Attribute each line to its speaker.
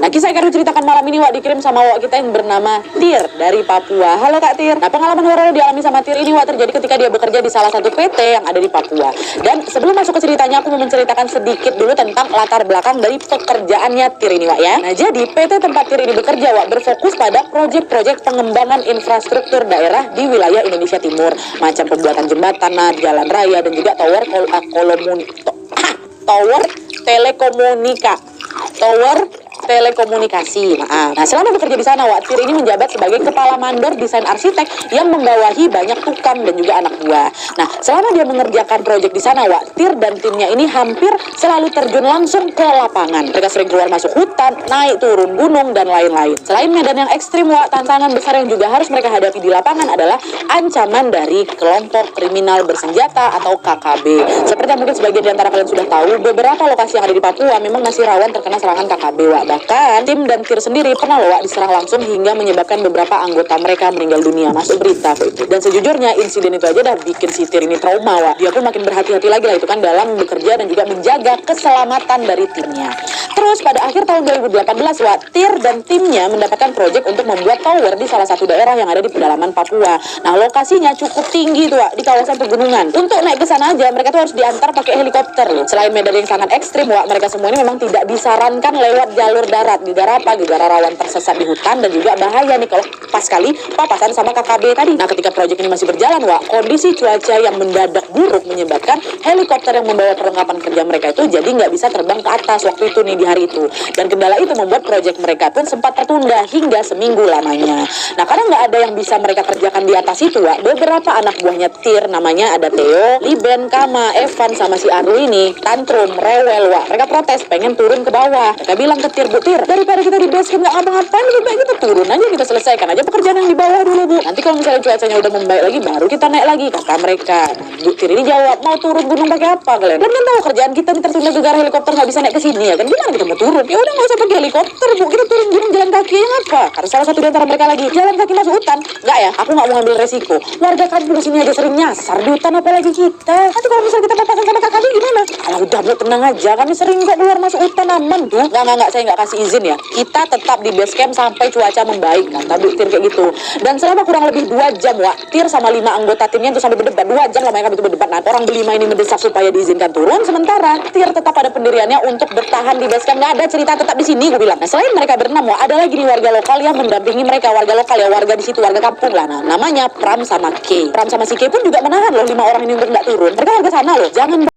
Speaker 1: Nah, kisah yang akan diceritakan malam ini, Wak, dikirim sama Wak kita yang bernama Tir dari Papua. Halo Kak Tir. Nah, pengalaman horor yang dialami sama Tir ini, Wak, terjadi ketika dia bekerja di salah satu PT yang ada di Papua. Dan sebelum masuk ke ceritanya, aku mau menceritakan sedikit dulu tentang latar belakang dari pekerjaannya Tir ini, Wak, ya. Nah, jadi PT tempat Tir ini bekerja, Wak, berfokus pada proyek-proyek pengembangan infrastruktur daerah di wilayah Indonesia Timur, macam pembuatan jembatan, jalan raya, dan juga tower telekomunikasi. Nah, selama bekerja di sana, Wak, Tir ini menjabat sebagai kepala mandor desain arsitek yang membawahi banyak tukang dan juga anak buah. Nah, selama dia mengerjakan proyek di sana, Wak, Tir dan timnya ini hampir selalu terjun langsung ke lapangan. Mereka sering keluar masuk hutan, naik turun gunung, dan lain-lain. Selain medan yang ekstrim, Wak, tantangan besar yang juga harus mereka hadapi di lapangan adalah ancaman dari kelompok kriminal bersenjata atau KKB. Seperti yang mungkin sebagian di antara kalian sudah tahu, beberapa lokasi yang ada di Papua memang masih rawan terkena serangan KKB, Wak. Bahkan tim dan Tir sendiri pernah loh, Wak, diserang langsung hingga menyebabkan beberapa anggota mereka meninggal dunia. Masuk berita itu. Dan sejujurnya insiden itu aja dah bikin si Tir ini trauma, Wak. Dia pun makin berhati-hati lagi lah itu kan dalam bekerja dan juga menjaga keselamatan dari timnya. Terus pada akhir tahun 2018, Wak, Tir dan timnya mendapatkan proyek untuk membuat tower di salah satu daerah yang ada di pedalaman Papua. Nah, lokasinya cukup tinggi tuh, Wak, di kawasan pegunungan. Untuk naik ke sana aja mereka tuh harus diantar pakai helikopter loh. Selain medan yang sangat ekstrim, Wak, mereka semua ini memang tidak disarankan lewat jalur darat. Gara-gara apa? Gara-gara rawan tersesat di hutan dan juga bahaya nih kalau pas kali papasan sama KKB tadi. Nah, ketika proyek ini masih berjalan, Wak, kondisi cuaca yang mendadak buruk menyebabkan helikopter yang membawa perlengkapan kerja mereka itu jadi nggak bisa terbang ke atas waktu itu nih di hari itu. Dan kendala itu membuat proyek mereka pun sempat tertunda hingga seminggu lamanya. Nah, karena nggak ada yang bisa mereka kerjakan di atas itu, Wak, beberapa anak buahnya Tir, namanya ada Theo, Liben, Kama, Evan, sama si Arul ini tantrum, rewel, Wak. Mereka protes pengen turun ke bawah. Mereka bilang ke Tir, Bu Tir, daripada kita di base camp nggak ngapa-ngapain, lebih baik kita turun aja, kita selesaikan aja pekerjaan yang di bawah dulu, Bu. Nanti kalau misalnya cuacanya udah membaik lagi, baru kita naik lagi, kata mereka. Nah, Bu Tir ini jawab, mau turun gunung pakai apa kalian? Dan kan tahu kerjaan kita nih tertunda gara helikopter nggak bisa naik ke sini ya kan? Gimana kita mau turun? Ya udah nggak usah pakai helikopter, Bu. Kita turun gunung jalan kaki yang apa? Karena salah satu di antara mereka lagi jalan kaki masuk hutan. Nggak ya, aku nggak mau ngambil resiko. Warga kampung sini aja sering nyasar di hutan, apalagi kita. Nanti kalau misalnya kita papasan sama KKB gimana? Kalau udah, Bu, tenang aja. Kami sering kok keluar masuk hutan, aman, Bu. Nggak, saya nggak kasih izin ya. Kita tetap di base camp sampai cuaca membaik, kata Bu Tir kayak gitu. Dan selama kurang lebih 2 jam, Wak, Tir sama 5 anggota timnya itu sampai berdebat. 2 jam lah mereka itu berdebat. Nah, orang berlima ini mendesak supaya diizinkan turun, sementara Tir tetap pada pendiriannya untuk bertahan di base camp. Nggak ada cerita tetap di sini, gue bilang. Nah, selain mereka berenam, Wak, ada lagi nih warga lokal yang mendampingi mereka. Warga lokal ya, warga di situ, warga kampung lah. Nah, namanya Pram sama K. Pram sama si K pun juga menahan loh 5 orang ini untuk nggak turun. Mereka warga sana loh. Jangan